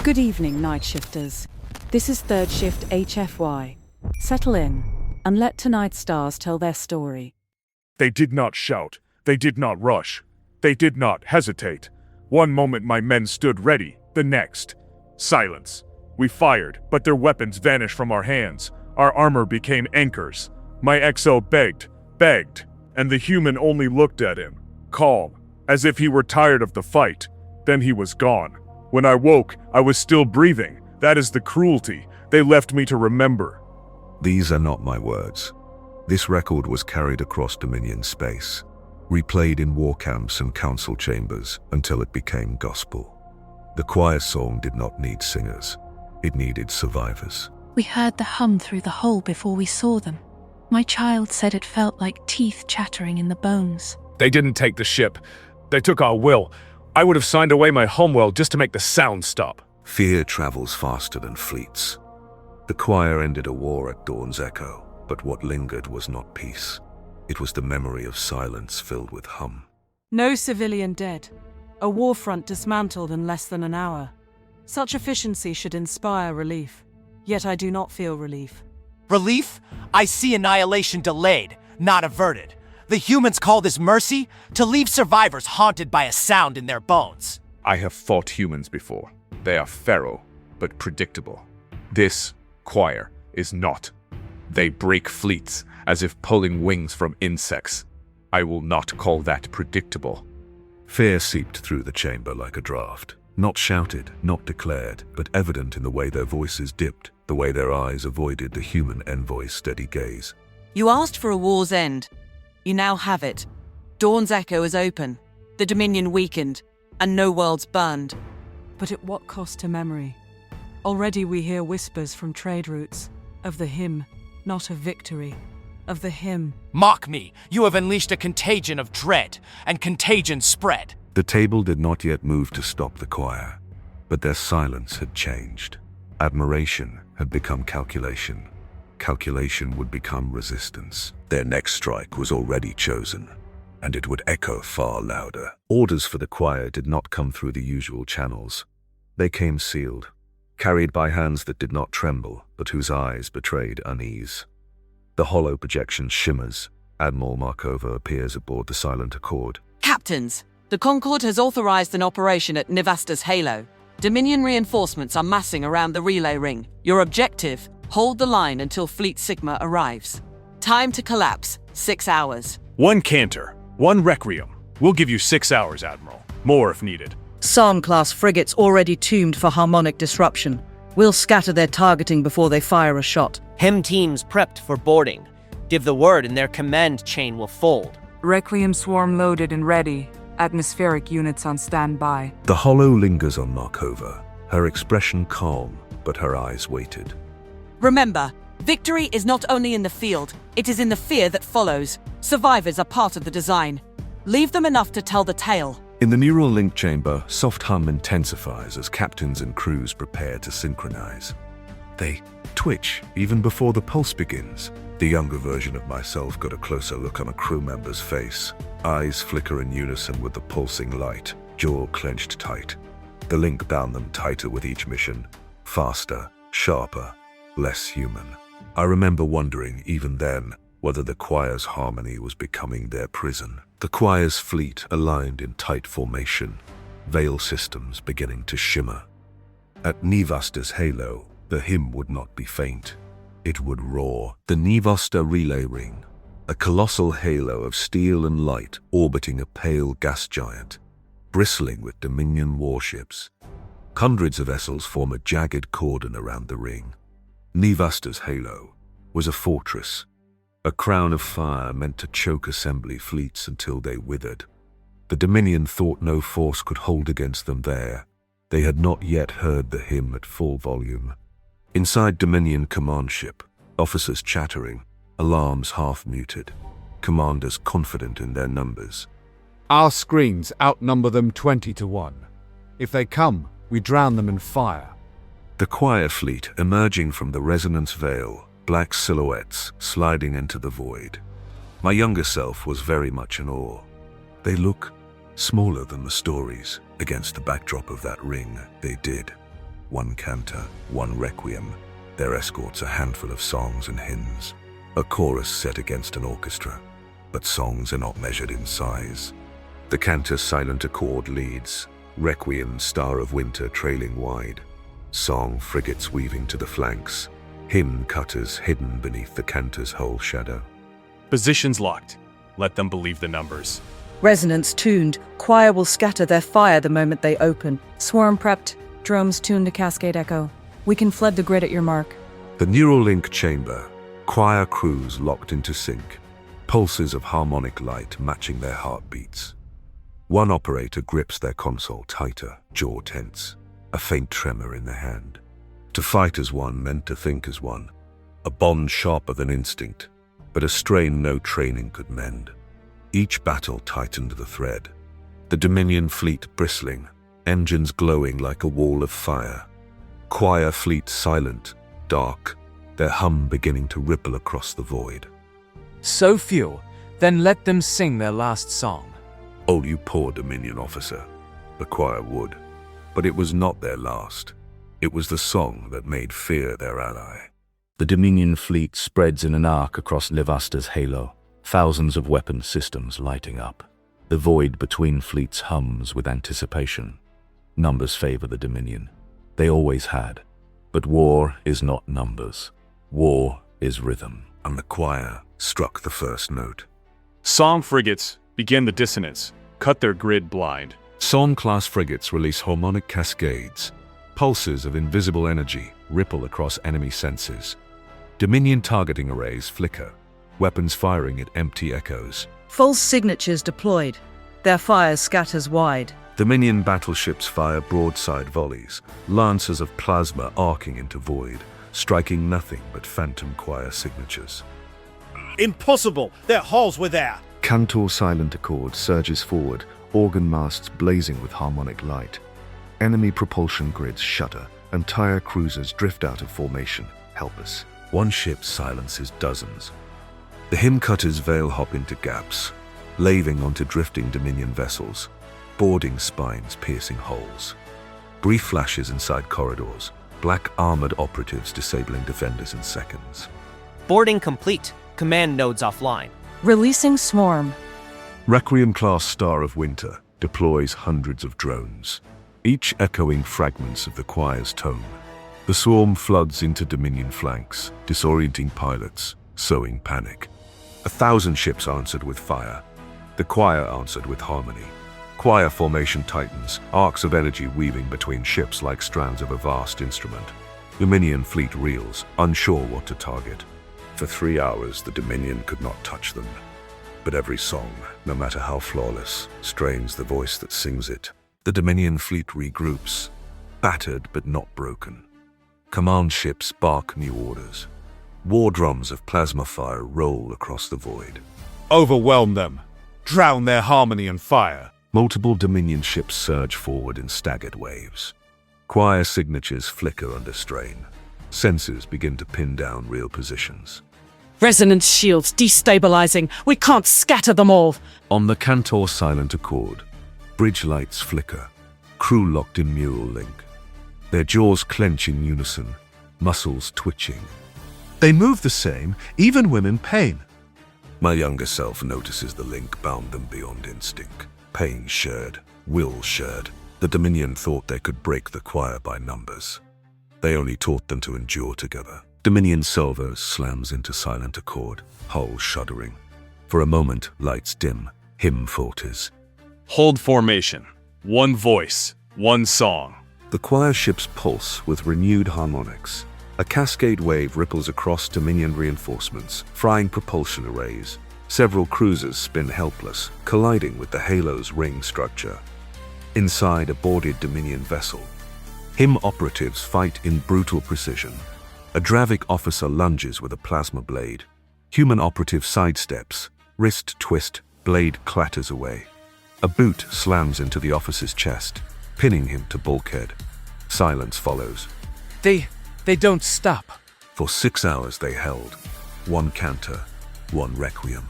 Good evening, night shifters. This is third shift HFY. Settle in and let tonight's stars tell their story. They did not shout. They did not rush. They did not hesitate. One moment my men stood ready, the next. Silence. We fired, but their weapons vanished from our hands. Our armor became anchors. My XO begged, and the human only looked at him, calm, as if he were tired of the fight. Then he was gone. When I woke, I was still breathing. That is the cruelty they left me to remember. These are not my words. This record was carried across Dominion space, replayed in war camps and council chambers until it became gospel. The choir song did not need singers. It needed survivors. We heard the hum through the hole before we saw them. My child said it felt like teeth chattering in the bones. They didn't take the ship. They took our will. I would have signed away my homeworld just to make the sound stop. Fear travels faster than fleets. The choir ended a war at Dawn's Echo, but what lingered was not peace. It was the memory of silence filled with hum. No civilian dead. A war front dismantled in less than an hour. Such efficiency should inspire relief. Yet I do not feel relief. Relief? I see annihilation delayed, not averted. The humans call this mercy, to leave survivors haunted by a sound in their bones. I have fought humans before. They are feral, but predictable. This choir is not. They break fleets as if pulling wings from insects. I will not call that predictable. Fear seeped through the chamber like a draft. Not shouted, not declared, but evident in the way their voices dipped, the way their eyes avoided the human envoy's steady gaze. You asked for a war's end. You now have it. Dawn's Echo is open, the Dominion weakened, and no worlds burned. But at what cost to memory? Already we hear whispers from trade routes, of the hymn, not of victory, of the hymn. Mock me! You have unleashed a contagion of dread, and contagion spread. The table did not yet move to stop the choir, but their silence had changed. Admiration had become calculation. Calculation would become resistance. Their next strike was already chosen, and it would echo far louder. Orders for the choir did not come through the usual channels. They came sealed, carried by hands that did not tremble, but whose eyes betrayed unease. The hollow projection shimmers. Admiral Markova appears aboard the Silent Accord. Captains, the Concord has authorized an operation at Nivasta's Halo. Dominion reinforcements are massing around the relay ring. Your objective? Hold the line until Fleet Sigma arrives. Time to collapse, 6 hours. 1 canter, 1 requiem. We'll give you 6 hours, Admiral. More if needed. SARM-class frigates already tuned for harmonic disruption. We'll scatter their targeting before they fire a shot. HEM teams prepped for boarding. Give the word and their command chain will fold. Requiem swarm loaded and ready. Atmospheric units on standby. The hollow lingers on Markova, her expression calm, but her eyes weighted. Remember, victory is not only in the field, it is in the fear that follows. Survivors are part of the design. Leave them enough to tell the tale. In the neural link chamber, soft hum intensifies as captains and crews prepare to synchronize. They twitch even before the pulse begins. The younger version of myself got a closer look on a crew member's face. Eyes flicker in unison with the pulsing light, jaw clenched tight. The link bound them tighter with each mission. Faster, sharper, less human. I remember wondering, even then, whether the choir's harmony was becoming their prison. The choir's fleet aligned in tight formation, veil systems beginning to shimmer. At Nivasta's Halo, the hymn would not be faint. It would roar. The Nivasta relay ring, a colossal halo of steel and light orbiting a pale gas giant, bristling with Dominion warships. Hundreds of vessels form a jagged cordon around the ring. Nivasta's Halo was a fortress, a crown of fire meant to choke assembly fleets until they withered. The Dominion thought no force could hold against them there. They had not yet heard the hymn at full volume. Inside Dominion command ship, officers chattering, alarms half-muted, commanders confident in their numbers. Our screens outnumber them 20-1. If they come, we drown them in fire. The choir fleet emerging from the resonance veil, black silhouettes sliding into the void. My younger self was very much in awe. They look smaller than the stories. Against the backdrop of that ring, they did. one cantor, one requiem. Their escorts a handful of songs and hymns. A chorus set against an orchestra, but songs are not measured in size. The cantor's silent accord leads, requiem star of winter trailing wide. Song frigates weaving to the flanks, hymn cutters hidden beneath the cantor's whole shadow. Positions locked. Let them believe the numbers. Resonance tuned. Choir will scatter their fire the moment they open. Swarm prepped. Drones tuned to cascade echo. We can flood the grid at your mark. The neural link chamber, choir crews locked into sync, pulses of harmonic light matching their heartbeats. One operator grips their console tighter, jaw tense, a faint tremor in their hand. To fight as one meant to think as one, a bond sharper than instinct, but a strain no training could mend. Each battle tightened the thread, the Dominion fleet bristling, engines glowing like a wall of fire. Choir fleet silent, dark, their hum beginning to ripple across the void. So few, then let them sing their last song. Oh, you poor Dominion officer. The choir would, but it was not their last. It was the song that made fear their ally. The Dominion fleet spreads in an arc across Nevasta's halo, thousands of weapon systems lighting up. The void between fleets hums with anticipation. Numbers favor the Dominion. They always had. But war is not numbers. War is rhythm. And the choir struck the first note. Song frigates begin the dissonance, cut their grid blind. Song-class frigates release harmonic cascades. Pulses of invisible energy ripple across enemy senses. Dominion targeting arrays flicker, weapons firing at empty echoes. False signatures deployed. Their fire scatters wide. Dominion battleships fire broadside volleys, lancers of plasma arcing into void, striking nothing but phantom choir signatures. Impossible! Their hulls were there! Cantor silent accord surges forward, organ masts blazing with harmonic light. Enemy propulsion grids shudder, entire cruisers drift out of formation, helpless. One ship silences dozens. The hymn cutters veil hop into gaps, laving onto drifting Dominion vessels, boarding spines piercing holes. Brief flashes inside corridors, black armored operatives disabling defenders in seconds. Boarding complete. Command nodes offline. Releasing swarm. Requiem-class Star of Winter deploys hundreds of drones, each echoing fragments of the choir's tone. The swarm floods into Dominion flanks, disorienting pilots, sowing panic. 1,000 ships answered with fire. The choir answered with harmony. Choir formation tightens, arcs of energy weaving between ships like strands of a vast instrument. Dominion fleet reels, unsure what to target. For 3 hours, the Dominion could not touch them. But every song, no matter how flawless, strains the voice that sings it. The Dominion fleet regroups, battered but not broken. Command ships bark new orders. War drums of plasma fire roll across the void. Overwhelm them. Drown their harmony and fire. Multiple Dominion ships surge forward in staggered waves. Choir signatures flicker under strain. Sensors begin to pin down real positions. Resonance shields destabilizing. We can't scatter them all. On the Cantor silent accord, bridge lights flicker, crew locked in mural link. Their jaws clench in unison, muscles twitching. They move the same, even when in pain. My younger self notices the link bound them beyond instinct. Pain shared, will shared. The Dominion thought they could break the choir by numbers. They only taught them to endure together. Dominion salvos slams into silent accord, hull shuddering. For a moment, lights dim, hymn falters. Hold formation. One voice, one song. The choir ships pulse with renewed harmonics. A cascade wave ripples across Dominion reinforcements, frying propulsion arrays. Several cruisers spin helpless, colliding with the Halo's ring structure. Inside a boarded Dominion vessel, hymn operatives fight in brutal precision. A Dravic officer lunges with a plasma blade. Human operative sidesteps, wrist twist, blade clatters away. A boot slams into the officer's chest, pinning him to bulkhead. Silence follows. They don't stop. For 6 hours they held. One cantor, one requiem.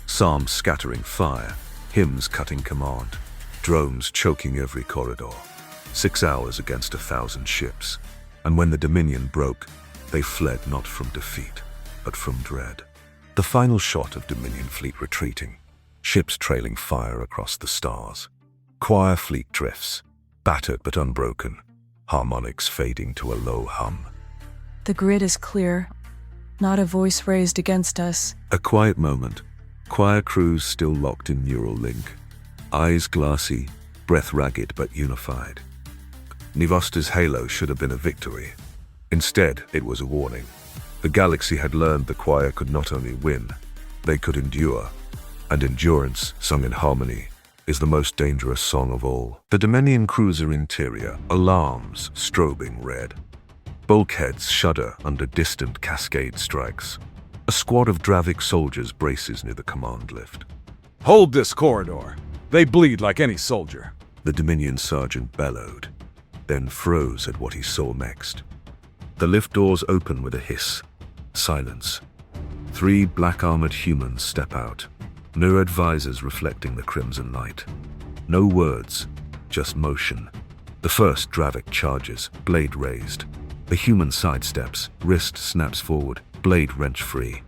Psalms scattering fire, hymns cutting command, drones choking every corridor. 6 hours against 1,000 ships. And when the Dominion broke, they fled not from defeat, but from dread. The final shot of Dominion fleet retreating, ships trailing fire across the stars. Choir fleet drifts, battered but unbroken, harmonics fading to a low hum. The grid is clear, not a voice raised against us. A quiet moment, choir crews still locked in neural link, eyes glassy, breath ragged but unified. Nevasta's halo should have been a victory. Instead, it was a warning. The galaxy had learned the choir could not only win, they could endure. And endurance, sung in harmony, is the most dangerous song of all. The Dominion cruiser interior, alarms strobing red. Bulkheads shudder under distant cascade strikes. A squad of Dravik soldiers braces near the command lift. Hold this corridor. They bleed like any soldier. The Dominion sergeant bellowed, then froze at what he saw next. The lift doors open with a hiss. Silence. 3 black-armored humans step out, mirrored visors reflecting the crimson light. No words, just motion. The first Dravik charges, blade raised. The human sidesteps, wrist snaps forward, blade wrench free.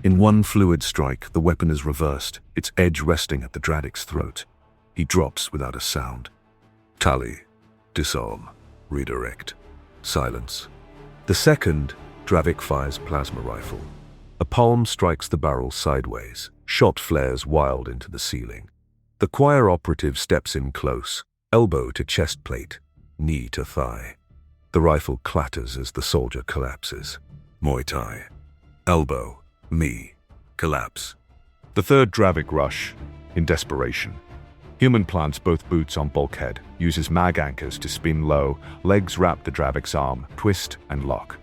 In one fluid strike, the weapon is reversed, its edge resting at the Dravik's throat. He drops without a sound. Tally. Disarm. Redirect. Silence. The second, Dravik fires plasma rifle. A palm strikes the barrel sideways. Shot flares wild into the ceiling. The choir operative steps in close, elbow to chest plate, knee to thigh. The rifle clatters as the soldier collapses. Muay Thai. Elbow, knee, collapse. The third Dravik rush, in desperation. Human plants both boots on bulkhead, uses mag anchors to spin low, legs wrap the Dravik's arm, twist and lock.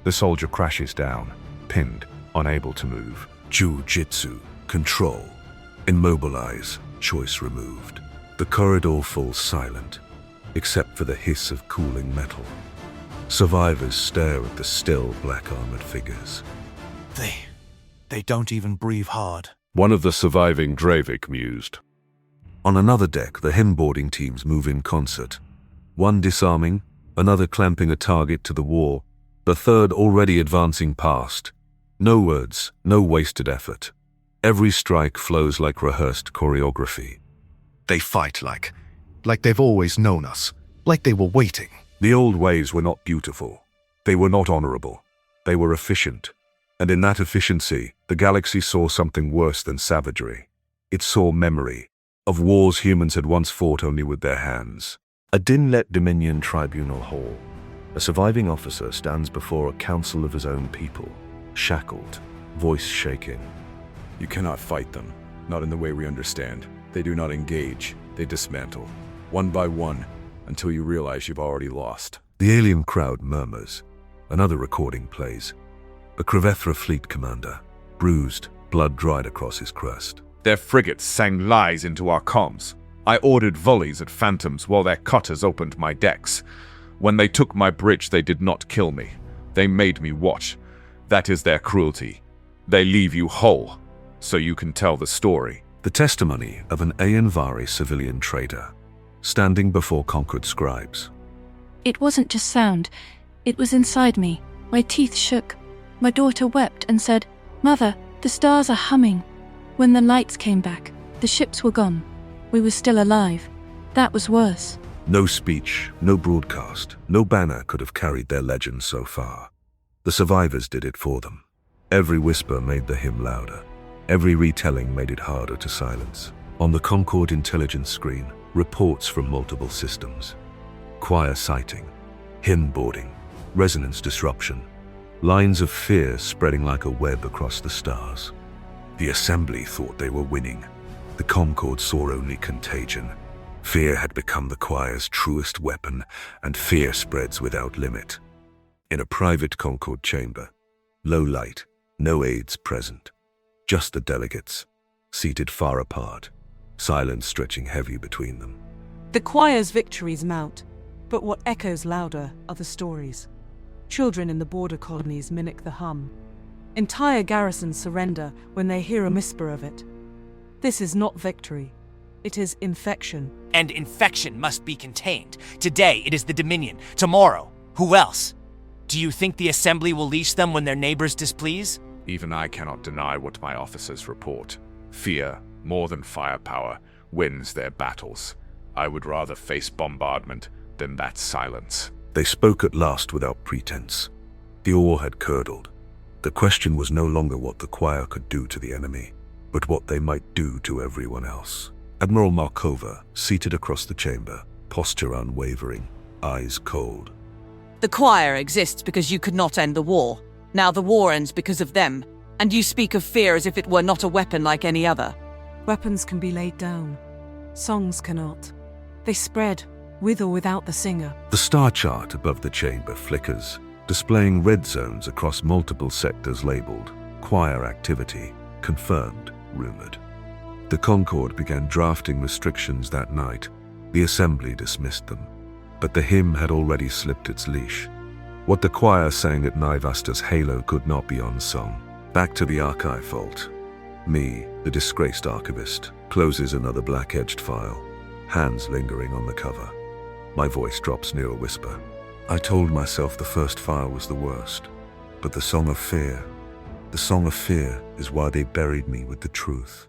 The soldier crashes down, pinned, unable to move. Jiu-jitsu, control. Immobilize, choice removed. The corridor falls silent, except for the hiss of cooling metal. Survivors stare at the still black-armored figures. They don't even breathe hard. One of the surviving Dravik mused. On another deck, the him-boarding teams move in concert. One disarming, another clamping a target to the wall, the third already advancing past. No words, no wasted effort. Every strike flows like rehearsed choreography. They fight like they've always known us, like they were waiting. The old ways were not beautiful. They were not honorable. They were efficient. And in that efficiency, the galaxy saw something worse than savagery. It saw memory of wars humans had once fought only with their hands. A dim-lit Dominion tribunal hall. A surviving officer stands before a council of his own people, shackled, voice shaking. You cannot fight them, not in the way we understand. They do not engage, they dismantle, one by one, until you realize you've already lost. The alien crowd murmurs. Another recording plays. A Krevethra fleet commander, bruised, blood dried across his crest. Their frigates sang lies into our comms. I ordered volleys at phantoms while their cutters opened my decks. When they took my bridge, they did not kill me. They made me watch. That is their cruelty. They leave you whole, so you can tell the story. The testimony of an Ayanvari civilian trader, standing before Concord scribes. It wasn't just sound. It was inside me. My teeth shook. My daughter wept and said, "Mother, the stars are humming." When the lights came back, the ships were gone. We were still alive. That was worse. No speech, no broadcast, no banner could have carried their legend so far. The survivors did it for them. Every whisper made the hymn louder. Every retelling made it harder to silence. On the Concord intelligence screen, reports from multiple systems. Choir sighting, hymn boarding, resonance disruption, lines of fear spreading like a web across the stars. The assembly thought they were winning. The Concord saw only contagion. Fear had become the choir's truest weapon, and fear spreads without limit. In a private Concord chamber, low light, no aides present, just the delegates, seated far apart, silence stretching heavy between them. The choir's victories mount, but what echoes louder are the stories. Children in the border colonies mimic the hum. Entire garrisons surrender when they hear a whisper of it. This is not victory. It is infection. And infection must be contained. Today it is the Dominion. Tomorrow, who else? Do you think the Assembly will leash them when their neighbors displease? Even I cannot deny what my officers report. Fear, more than firepower, wins their battles. I would rather face bombardment than that silence. They spoke at last without pretense. The ore had curdled. The question was no longer what the choir could do to the enemy, but what they might do to everyone else. Admiral Markova, seated across the chamber, posture unwavering, eyes cold. The choir exists because you could not end the war. Now the war ends because of them, and you speak of fear as if it were not a weapon like any other. Weapons can be laid down. Songs cannot. They spread, with or without the singer. The star chart above the chamber flickers, displaying red zones across multiple sectors labeled choir activity, confirmed, rumored. The Concord began drafting restrictions that night. The Assembly dismissed them, but the hymn had already slipped its leash. What the choir sang at Nivasta's Halo could not be unsung. Back to the archive vault. Me, the disgraced archivist, closes another black-edged file, hands lingering on the cover. My voice drops near a whisper. I told myself the first file was the worst, but the song of fear is why they buried me with the truth.